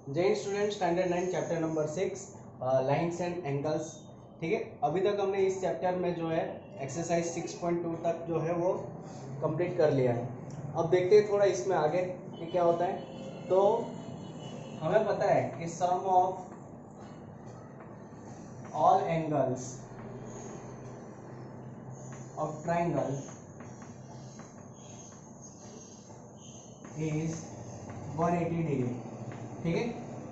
जय student, standard 9 chapter number 6 lines and angles. ठीक है, अभी तक हमने इस चैप्टर में जो है एक्सरसाइज 6.2 तक जो है वो कंप्लीट कर लिया है। अब देखते हैं थोड़ा इसमें आगे कि क्या होता है। तो हमें पता है कि sum of all angles of triangle is 180 degree. ठीक है,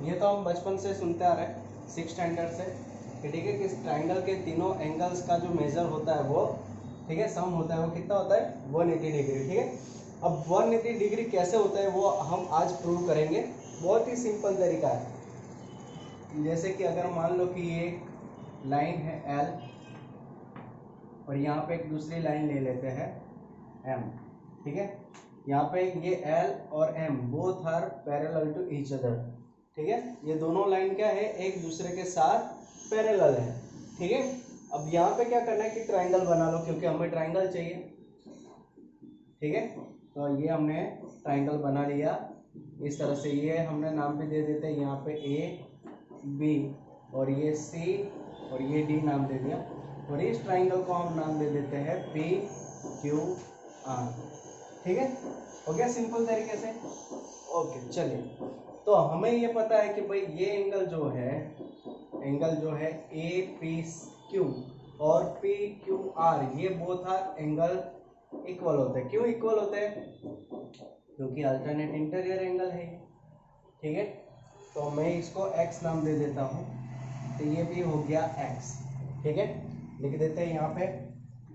ये तो हम बचपन से सुनते आ रहे हैं 6 स्टैंडर्ड से। ठीक है, कि ट्राइंगल के तीनों एंगल्स का जो मेजर होता है वो, ठीक है, सम होता है वो कितना होता है 180 डिग्री। ठीक है, अब 180 डिग्री कैसे होता है वो हम आज प्रूव करेंगे। बहुत ही सिंपल तरीका है। जैसे कि अगर मान लो कि ये लाइन है एल और यहाँ पे एक दूसरी लाइन ले लेते हैं एम। ठीक है, यहाँ पे ये एल और M both are parallel to each other. ठीक है, ये दोनों लाइन क्या है, एक दूसरे के साथ पैरेलल है। ठीक है, अब यहाँ पे क्या करना है कि ट्राइंगल बना लो, क्योंकि हमें ट्राइंगल चाहिए। ठीक है, तो ये हमने ट्राइंगल बना लिया इस तरह से। ये हमने नाम भी दे देते हैं यहाँ पे ए बी और ये सी और ये डी नाम दे दिया। और इस ट्राइंगल को हम नाम दे देते हैं पी क्यू आर। ठीक है, हो गया सिंपल तरीके से। ओके, चलिए। तो हमें ये पता है कि भाई ये एंगल जो है ए पी क्यू और पी क्यू आर, ये बोथ आर एंगल इक्वल होते हैं। क्यों इक्वल होते हैं? क्योंकि अल्टरनेट इंटीरियर एंगल है। ठीक है, तो मैं इसको x नाम दे देता हूँ, तो ये भी हो गया x। ठीक है, लिख देते हैं यहाँ पे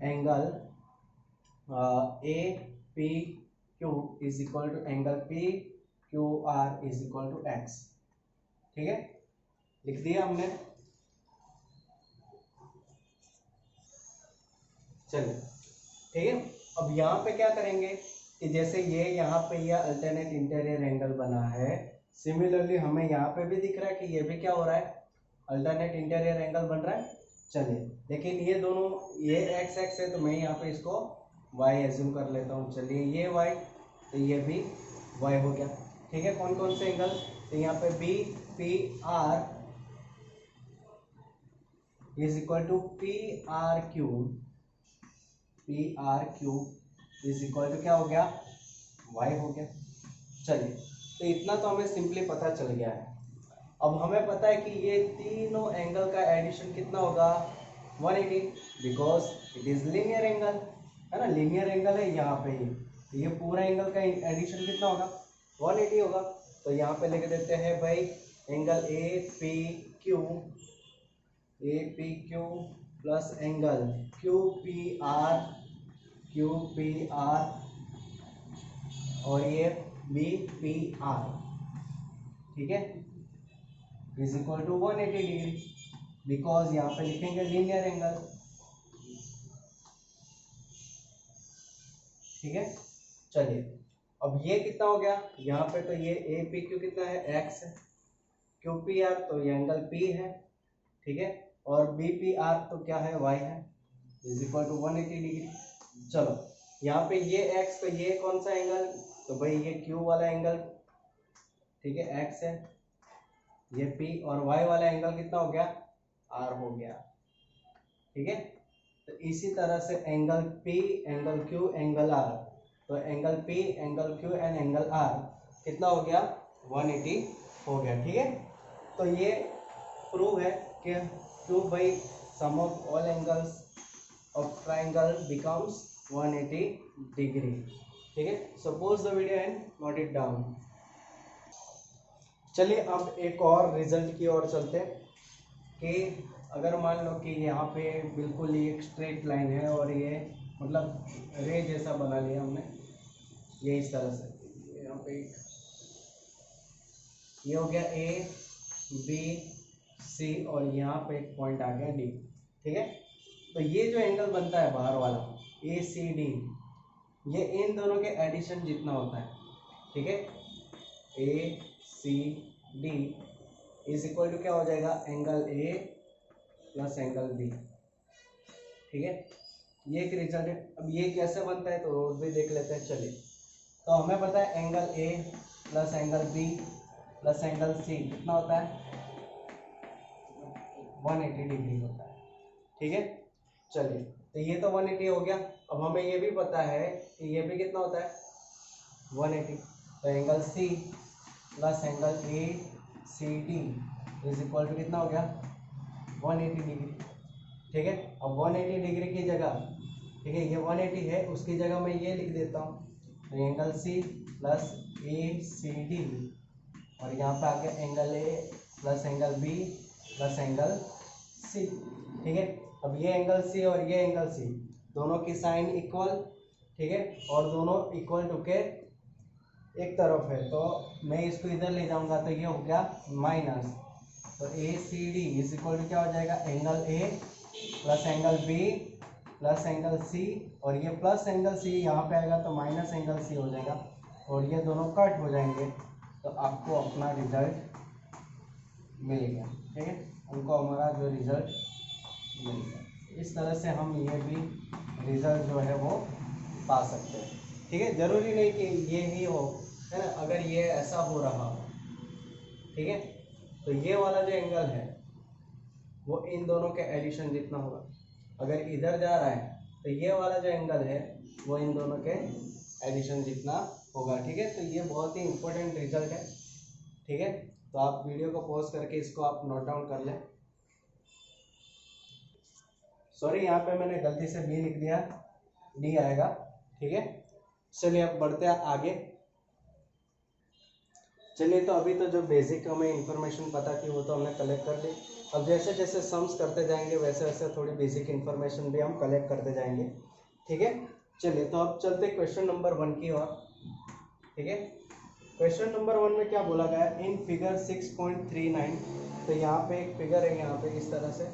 angle A P Q is equal to angle P Q R is equal to x। ठीक है, लिख दिया हमने। चलिए, ठीक है, अब यहाँ पे क्या करेंगे कि जैसे ये यहाँ पे ये अल्टरनेट इंटीरियर एंगल बना है, सिमिलरली हमें यहाँ पे भी दिख रहा है कि ये भी क्या हो रहा है, अल्टरनेट इंटीरियर एंगल बन रहा है। चलिए, लेकिन ये दोनों, ये एक्स एक्स है तो मैं यहाँ पे इसको वाई एज्यूम कर लेता हूँ। चलिए, ये वाई तो ये भी वाई हो गया। ठीक है, कौन कौन से एंगल, तो यहाँ पे B P R is equal to P R Q, P R Q is equal to क्या हो गया, वाई हो गया। चलिए, तो इतना तो हमें सिंपली पता चल गया है। अब हमें पता है कि ये तीनों एंगल का एडिशन कितना होगा, 180, because it is linear angle, है ना, लीनियर एंगल है यहाँ पे। ये पूरा एंगल का एडिशन कितना होगा, 180 होगा। तो यहाँ पे लिख देते हैं भाई angle A P Q plus angle Q P R और ये बी पी आर। ठीक है, is equal to 180 degree, because यहाँ पे लिखेंगे लीनियर एंगल। ठीक है, चलिए, अब ये कितना हो गया, यहाँ पे तो ये ए पी क्यू कितना है, एक्स है, क्यू पी आर तो ये एंगल पी है। ठीक है, और बी पी आर तो क्या है, वाई है, इज इक्वल टू 180 डिग्री। चलो, यहाँ पे ये एक्स, तो ये कौन सा एंगल, तो भाई ये क्यू वाला एंगल, ठीक है, एक्स है, ये P और Y वाला एंगल कितना हो गया, R हो गया। ठीक है, तो इसी तरह से angle P, angle Q, angle R, तो angle P, angle Q and angle R कितना हो गया, 180 हो गया। ठीक है, तो ये प्रूव है कि क्यों भाई sum of all angles of triangle becomes 180 degree. ठीक है, suppose the video and note it down. चलिए, अब एक और रिजल्ट की ओर चलते हैं कि अगर मान लो कि यहाँ पे बिल्कुल ही एक स्ट्रेट लाइन है और ये मतलब रे जैसा बना लिया हमने, ये इस तरह से। यहाँ पे ये हो गया ए बी सी और यहाँ पे एक पॉइंट आ गया डी। ठीक है, तो ये जो एंगल बनता है बाहर वाला ए सी डी, ये इन दोनों के एडिशन जितना होता है। ठीक है, A C D is equal to क्या हो जाएगा, angle A plus angle B. ठीक है, ये एक रिजल्ट है। अब ये कैसे बनता है तो और भी देख लेते हैं। चलिए, तो हमें पता है angle A plus angle B plus angle C कितना होता है 180 डिग्री होता है। ठीक है, चलिए तो ये तो 180 हो गया। अब हमें ये भी पता है कि ये भी कितना होता है 180। तो angle C plus angle A C D is equal to कितना हो गया 180 डिग्री। ठीक है, अब 180 डिग्री की जगह, ठीक है, ये 180 है, उसकी जगह मैं ये लिख देता हूँ, तो angle C plus A C D, और यहाँ पे आके angle A plus angle B plus angle C. ठीक है, अब ये एंगल सी और ये एंगल सी दोनों की साइन इक्वल, ठीक है, और दोनों इक्वल टू के एक तरफ है, तो मैं इसको इधर ले जाऊंगा तो ये हो गया माइनस। तो A C D is equal to क्या हो जाएगा angle A plus angle B plus angle C, और ये प्लस एंगल सी यहाँ पे आएगा तो माइनस एंगल सी हो जाएगा, और ये दोनों कट हो जाएंगे, तो आपको अपना रिजल्ट मिल गया। ठीक है, हमको हमारा जो रिजल्ट मिल गया। इस तरह से हम ये भी रिजल्ट जो है वो पा सकते हैं। ठीक है, जरूरी नहीं कि ये ही हो, है ना, अगर ये ऐसा हो रहा हो, ठीक है, तो ये वाला जो एंगल है वो इन दोनों के एडिशन जितना होगा। अगर इधर जा रहा है तो ये वाला जो एंगल है वो इन दोनों के एडिशन जितना होगा। ठीक है, तो ये बहुत ही इंपॉर्टेंट रिजल्ट है। ठीक है, तो आप वीडियो को पॉज करके इसको आप नोट डाउन कर लें। सॉरी, यहाँ पे मैंने गलती से बी लिख दिया, डी आएगा। ठीक है, चलिए अब बढ़ते हैं आगे। चलिए, तो अभी तो जो बेसिक हमें इंफॉर्मेशन पता थी वो तो हमने कलेक्ट कर ली। अब जैसे जैसे सम्स करते जाएंगे वैसे वैसे थोड़ी बेसिक इंफॉर्मेशन भी हम कलेक्ट करते जाएंगे। ठीक है, चलिए तो अब चलते क्वेश्चन नंबर 1 की ओर। ठीक है, क्वेश्चन नंबर 1 में क्या बोला गया है, इन फिगर 6.39, तो यहाँ पे एक फिगर है, यहाँ पे इस तरह से,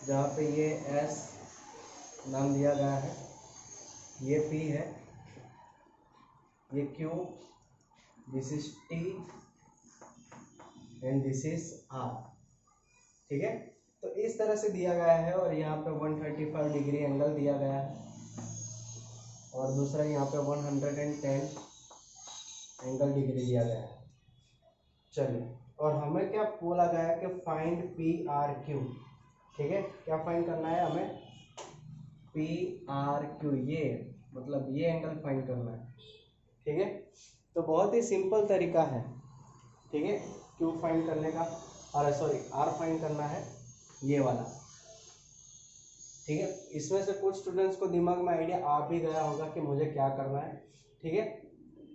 जहाँ पे ये एस नाम दिया गया है, ये पी है, ये Q, this is T and this is R. ठीक है, तो इस तरह से दिया गया है, और यहाँ पे 135 डिग्री एंगल दिया गया है, और दूसरा यहाँ पे 110 एंगल डिग्री दिया गया है। चलिए, और हमें क्या बोला गया है कि फाइंड पी आर क्यू। ठीक है, क्या फाइंड करना है हमें, पी आर क्यू, ये मतलब ये एंगल फाइंड करना है। ठीक है, तो बहुत ही सिंपल तरीका है। ठीक है, क्यू फाइंड करने का, और सॉरी आर फाइंड करना है, ये वाला। ठीक है, इसमें से कुछ स्टूडेंट्स को दिमाग में आइडिया आ भी गया होगा कि मुझे क्या करना है। ठीक है,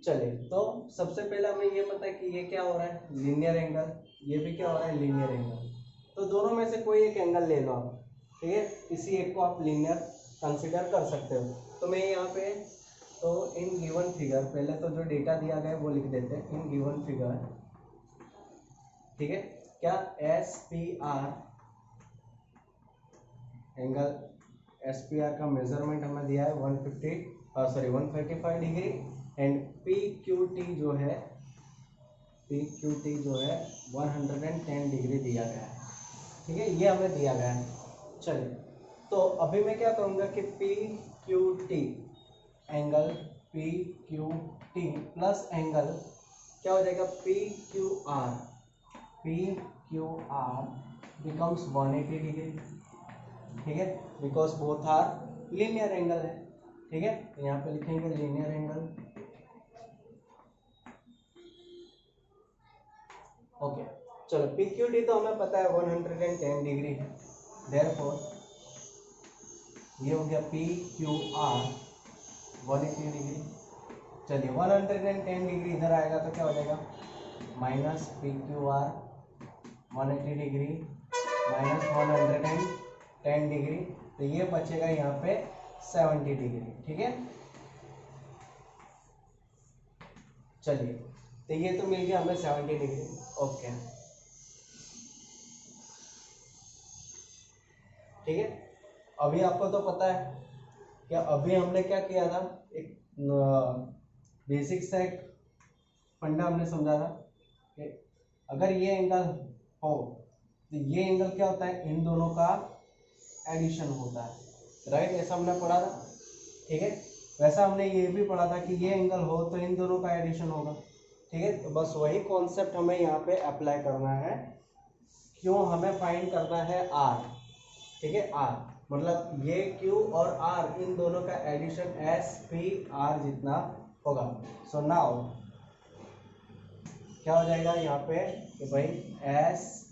चलिए, तो सबसे पहले हमें ये पता है कि ये क्या हो रहा है लीनियर एंगल, ये भी क्या हो रहा है लीनियर एंगल, तो दोनों में से कोई एक एंगल ले लो आप। ठीक है, किसी एक को आप लीनियर कंसिडर कर सकते हो। तो मैं यहाँ पे, तो इन गिवन फिगर, पहले तो जो डेटा दिया गया है वो लिख देते हैं, इन गिवन फिगर, ठीक है, क्या S P R angle, S P R का मेजरमेंट हमें दिया है 135 degree, and P Q T जो है, पी क्यू टी जो है 110 डिग्री दिया गया है। ठीक है, ये हमें दिया गया है। चलिए, तो अभी मैं क्या करूँगा कि P Q T angle, P Q T plus angle क्या हो जाएगा P Q R, P Q R becomes 180 degree. ठीक है, because both are linear angle है। ठीक है, तो यहाँ पे लिखेंगे लीनियर एंगल। ओके, चलो पी क्यू टी तो हमें पता है 110 डिग्री है, देयरफॉर ये हो गया पी क्यू आर 180 डिग्री। चलिए 110 डिग्री इधर आएगा तो क्या हो जाएगा minus P Q are 180 degree minus 110 degree, तो ये बचेगा यहाँ पे 70 डिग्री। ठीक है, चलिए, तो ये तो मिल गया हमें 70 डिग्री। ओके, ठीक है, अभी आपको तो पता है कि अभी हमने क्या किया था, एक बेसिक सा एक फंडा हमने समझा था कि अगर ये एंगल हो तो ये एंगल क्या होता है, इन दोनों का एडिशन होता है, राइट, ऐसा हमने पढ़ा था। ठीक है, वैसा हमने ये भी पढ़ा था कि ये एंगल हो तो इन दोनों का एडिशन होगा, ठीक है। तो बस वही कॉन्सेप्ट हमें यहाँ पे अप्लाई करना है। क्यों हमें फाइंड करना है आर, ठीक है। आर मतलब ये क्यू और आर इन दोनों का एडिशन एस पी आर जितना होगा। सो नाउ क्या हो जाएगा यहाँ पे कि भाई एस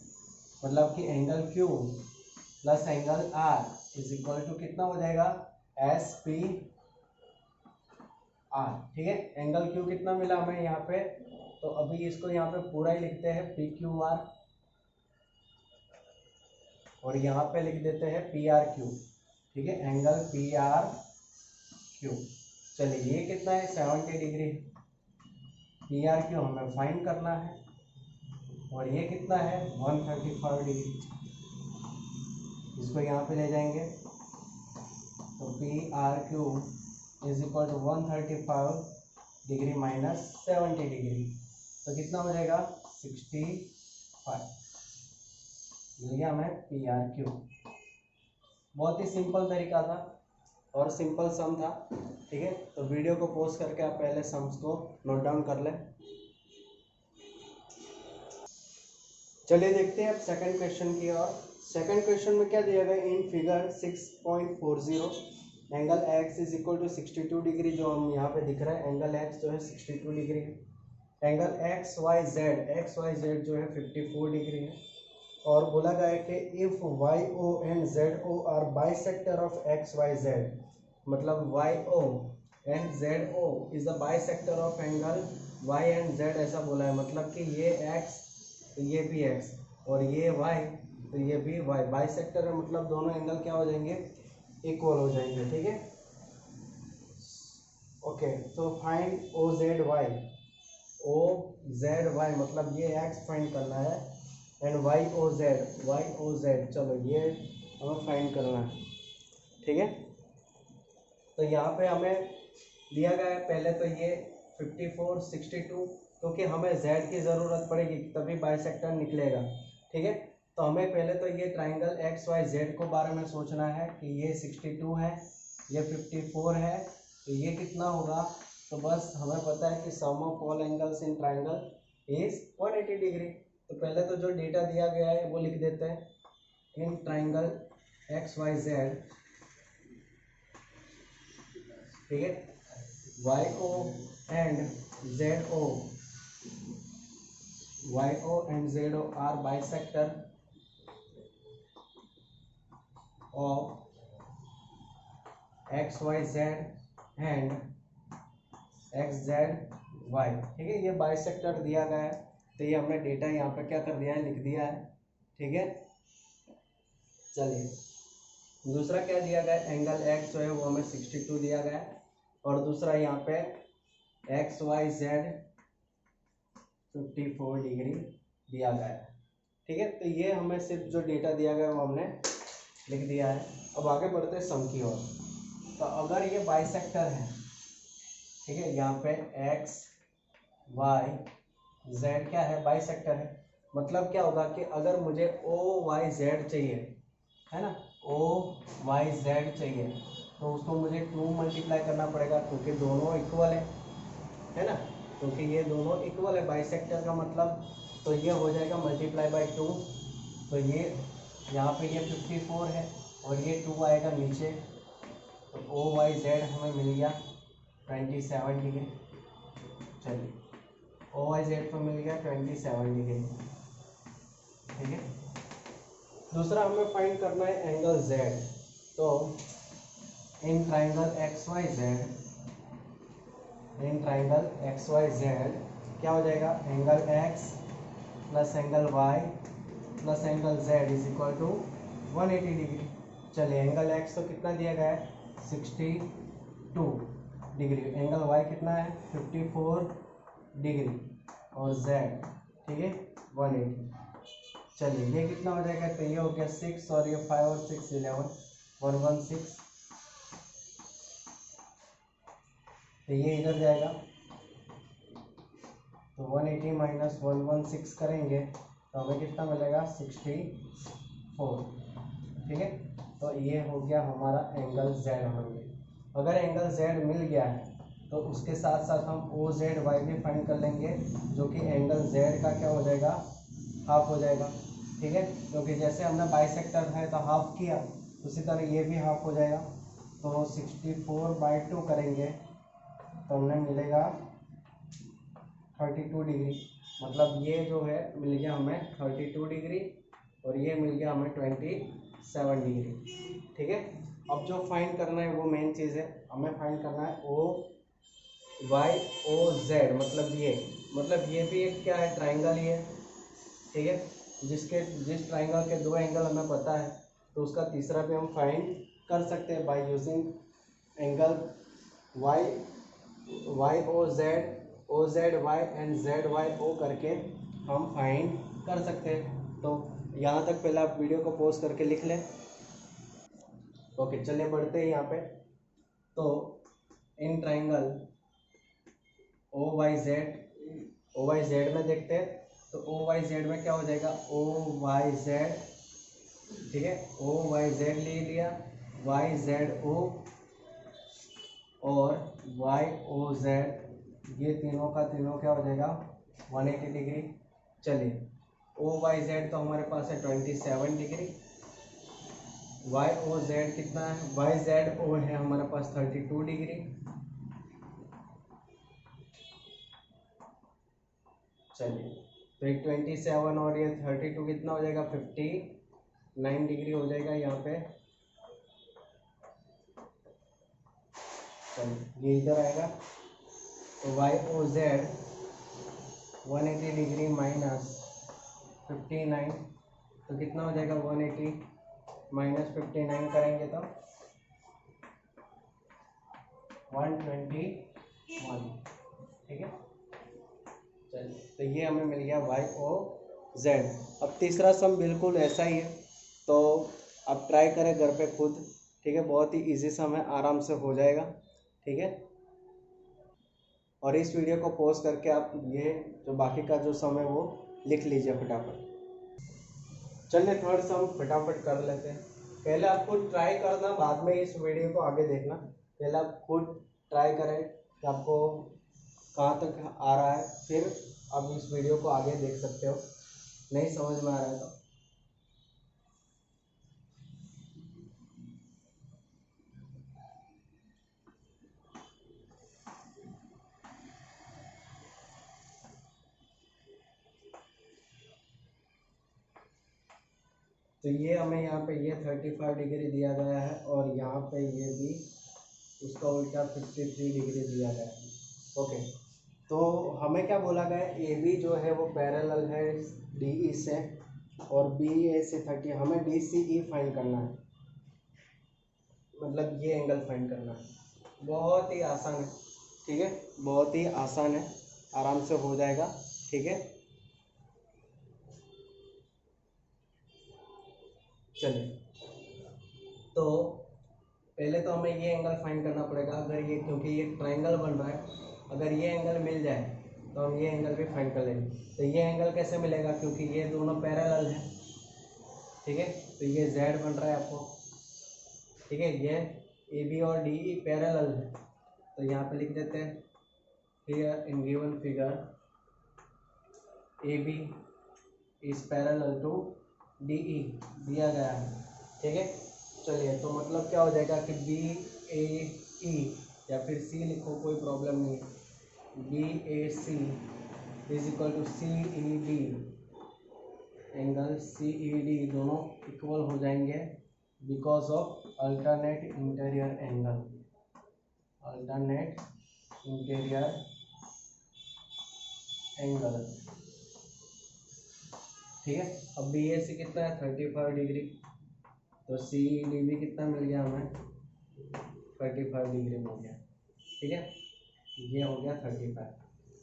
मतलब कि angle Q plus angle R is equal to कितना हो जाएगा एस पी आर, ठीक है। एंगल क्यू कितना मिला हमें यहाँ पे, तो अभी इसको यहाँ पे पूरा ही लिखते हैं पी क्यू आर और यहाँ पे लिख देते हैं पी आर क्यू, ठीक है। Angle P R Q. चलिए ये कितना है 70 डिग्री, पी आर क्यू हमें फाइंड करना है और ये कितना है 135 डिग्री। इसको यहाँ पे ले जाएंगे तो P R Q is equal to 135 degree minus 70 degree, तो कितना हो जाएगा 65। मिल गया हमें पी आर क्यू। बहुत ही सिंपल तरीका था और सिंपल सम था, ठीक है। तो वीडियो को पॉज करके आप पहले सम्स को नोट डाउन कर लें। चलिए देखते हैं अब सेकंड क्वेश्चन की ओर। सेकंड क्वेश्चन में क्या दिया गया, in figure 6.40 angle X is equal to 62 degree, जो हम यहाँ पे दिख रहा है एंगल एक्स जो है 62 डिग्री है। एंगल एक्स वाई जेड जो है 54 डिग्री है। और बोला गया है कि if Y O and Z O are bisector of X Y Z, मतलब Y O and Z O is the bisector of angle Y and Z, ऐसा बोला है। मतलब कि ये एक्स तो ये भी एक्स और ये वाई तो ये भी वाई, बाइसेक्टर है मतलब दोनों एंगल क्या हो जाएंगे इक्वल हो जाएंगे, ठीक है। ओके तो फाइंड ओ जेड वाई मतलब ये एक्स फाइंड करना है एंड वाई ओ जेड चलो ये हमें फाइंड करना है, ठीक है। तो यहाँ पे हमें दिया गया है पहले तो ये 54 62, क्योंकि हमें z की ज़रूरत पड़ेगी तभी बाइसेक्टर निकलेगा, ठीक है। तो हमें पहले तो ये ट्राइंगल एक्स वाई जेड को बारे में सोचना है कि ये 62 है ये 54 है तो ये कितना होगा। तो बस हमें पता है कि sum of all angles in triangle is 180 degree. तो पहले तो जो डेटा दिया गया है वो लिख देते हैं in triangle X Y Z, ठीक है। Y O and Z O are bisector of X Y Z and X Z Y, ठीक है। ये बाइसेक्टर दिया गया है तो ये हमने डेटा यहाँ पे क्या कर दिया है लिख दिया है, ठीक है। चलिए दूसरा क्या दिया गया है, एंगल एक्स जो है वो हमें 62 दिया गया है और दूसरा यहाँ पे एक्स वाई जेड 54 डिग्री दिया गया है, ठीक है। तो ये हमें सिर्फ जो डेटा दिया गया है वो हमने लिख दिया है। अब आगे बढ़ते हैं सम की ओर। तो अगर ये बाइसेक्टर है, ठीक है, यहाँ पे एक्स वाई जेड क्या है बाइसेक्टर है, मतलब क्या होगा कि अगर मुझे ओ वाई जेड चाहिए है ना, ओ वाई जेड चाहिए तो उसको मुझे 2 मल्टीप्लाई करना पड़ेगा क्योंकि दोनों इक्वल है ना, क्योंकि ये दोनों इक्वल है बाइसेक्टर का मतलब। तो ये हो जाएगा मल्टीप्लाई बाय 2, तो ये यहाँ पे ये 54 है और ये 2 आएगा नीचे, तो ओ वाई जेड हमें मिल गया 27 डिग्री। चलिए ओ वाई जेड तो मिल गया 27 डिग्री, ठीक है। दूसरा हमें फाइंड करना है एंगल जेड। तो in triangle X Y Z क्या हो जाएगा, angle X plus angle Y plus angle Z is equal to 180 degree. चलिए एंगल एक्स तो कितना दिया गया है 62 डिग्री, एंगल वाई कितना है 54 डिग्री और जेड, ठीक है 180। चलिए ये कितना हो जाएगा, तो ये हो गया 6 और ये 5 और 6 11 116, तो ये इधर जाएगा तो 180 माइनस 116 करेंगे तो हमें कितना मिलेगा 64, ठीक है। तो ये हो गया हमारा एंगल जेड हमें। अगर एंगल Z मिल गया है तो उसके साथ साथ हम OZY भी फाइंड कर लेंगे, जो कि एंगल Z का क्या हो जाएगा, हाफ हो जाएगा। ठीक है, क्योंकि जैसे हमने बाइसेक्टर है तो हाफ किया, उसी तरह ये भी हाफ हो जाएगा। तो 64/2 करेंगे तो हमें मिलेगा 32 डिग्री। मतलब ये जो है मिल गया हमें 32 डिग्री और ये मिल गया हमें 27 डिग्री। ठीक है, अब जो फाइंड करना है वो मेन चीज़ है, हमें फाइंड करना है OYOZ। मतलब ये भी एक क्या है, ट्राइंगल ही है। ठीक है, जिस ट्राइंगल के दो एंगल हमें पता है तो उसका तीसरा भी हम फाइंड कर सकते हैं by using angle OZY and ZYO करके हम फाइंड कर सकते हैं। तो यहाँ तक पहले आप वीडियो को पॉज करके लिख लें। ओके, चलिए बढ़ते हैं यहाँ पे। तो इन ट्राइंगल OYZ में देखते हैं। तो OYZ में क्या हो जाएगा, OYZ, ठीक है, OYZ ले लिया, YZO और YOZ, ये तीनों का तीनों क्या हो जाएगा, 180 डिग्री। चलिए, OYZ तो हमारे पास है 27 डिग्री, YOZ कितना है, YZO है हमारे पास 32 डिग्री। चलिए, तो एक 27 और ये 32 कितना हो जाएगा, 59 डिग्री हो जाएगा यहाँ पे। चलिए, ये इधर आएगा तो YOZ 180 डिग्री माइनस 59, तो कितना हो जाएगा, 180 माइनस 59 करेंगे तो 121। ठीक है, चलिए, तो ये हमें मिल गया YOZ। अब तीसरा सम बिल्कुल ऐसा ही है, तो आप ट्राई करें घर पे खुद। ठीक है, बहुत ही इजी सम है, आराम से हो जाएगा। ठीक है, और इस वीडियो को पॉज करके आप ये जो बाकी का जो सम है वो लिख लीजिए फटाफट। चलिए, थर्ड सम फटाफट कर लेते हैं। पहले आप खुद ट्राई करना, बाद में इस वीडियो को आगे देखना। पहले आप खुद ट्राई करें कि आपको कहाँ तक आ रहा है, फिर आप इस वीडियो को आगे देख सकते हो। नहीं समझ में आ रहा है तो ये हमें यहाँ पे ये 35 डिग्री दिया गया है और यहाँ पे ये भी उसका उल्टा 53 डिग्री दिया गया है। ओके, तो हमें क्या बोला गया है, ए बी जो है वो पैरेलल है डी ई से और बी ए से 30, हमें डी सी ई फाइंड करना है, मतलब ये एंगल फाइंड करना है। बहुत ही आसान है। ठीक है, बहुत ही आसान है, आराम से हो जाएगा। ठीक है, चलिए, तो पहले तो हमें ये एंगल फाइंड करना पड़ेगा। अगर ये, क्योंकि ये ट्राइंगल बन रहा है, अगर ये एंगल मिल जाए तो हम ये एंगल भी फाइंड कर लेंगे। तो ये एंगल कैसे मिलेगा, क्योंकि ये दोनों पैरेलल हैं। ठीक है, तो ये Z बन रहा है आपको। ठीक है, ये ए बी और डी ई पैरेलल है, तो यहाँ पे लिख देते हैं, here in given figure A B is parallel to D E दिया गया है। ठीक है, चलिए, तो मतलब क्या हो जाएगा कि बी ए ई या फिर सी लिखो, कोई प्रॉब्लम नहीं है। B A C is equal to C E D, angle C E D दोनों इक्वल हो जाएंगे because of alternate interior angle, alternate interior angle. ठीक है, अब बी ए सी कितना है, 35 डिग्री, तो सी ई डी भी कितना मिल गया हमें, 35 डिग्री मिल गया। ठीक है, ये हो गया 35।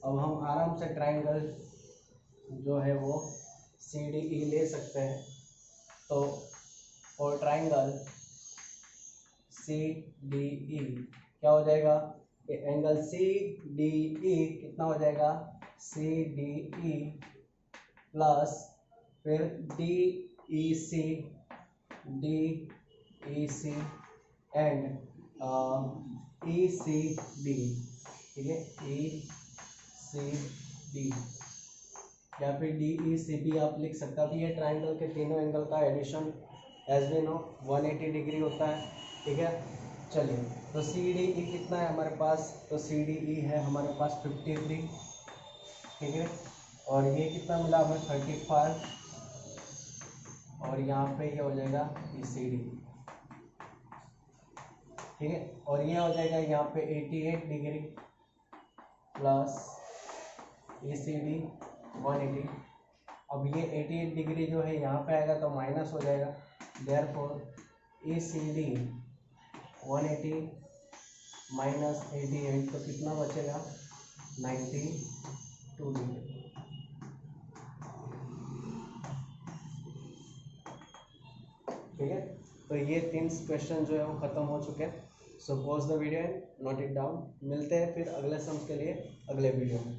अब हम आराम से ट्राइंगल जो है वो सी डी ई ले सकते हैं। तो और ट्राइंगल सी डी ई क्या हो जाएगा, एंगल सी डी ई कितना हो जाएगा, सी डी ई प्लस फिर D E C and E C D, ठीक है, ई सी डी या फिर डी ई सी बी आप लिख सकते हो। अभी ये ट्राइंगल के तीनों एंगल का addition as we know 180 degree होता है, ठीक है। चलिए, तो सी डी ई कितना है हमारे पास, तो सी डी ई है हमारे पास 53, ठीक है। और ये कितना मिला हमें 35, और यहाँ पे ये हो जाएगा ई सी डी, ठीक है। और ये हो जाएगा यहाँ पे 88 डिग्री प्लस ई सी डी 180। अब ये 88 डिग्री जो है यहाँ पे आएगा तो माइनस हो जाएगा, देयरफॉर ई सी डी 180 माइनस 88, तो कितना बचेगा 92 डिग्री, ठीक है। तो ये 3 क्वेश्चन जो है वो ख़त्म हो चुके हैं। So pause the video and note it down. मिलते हैं फिर अगले सम्स के लिए अगले वीडियो में।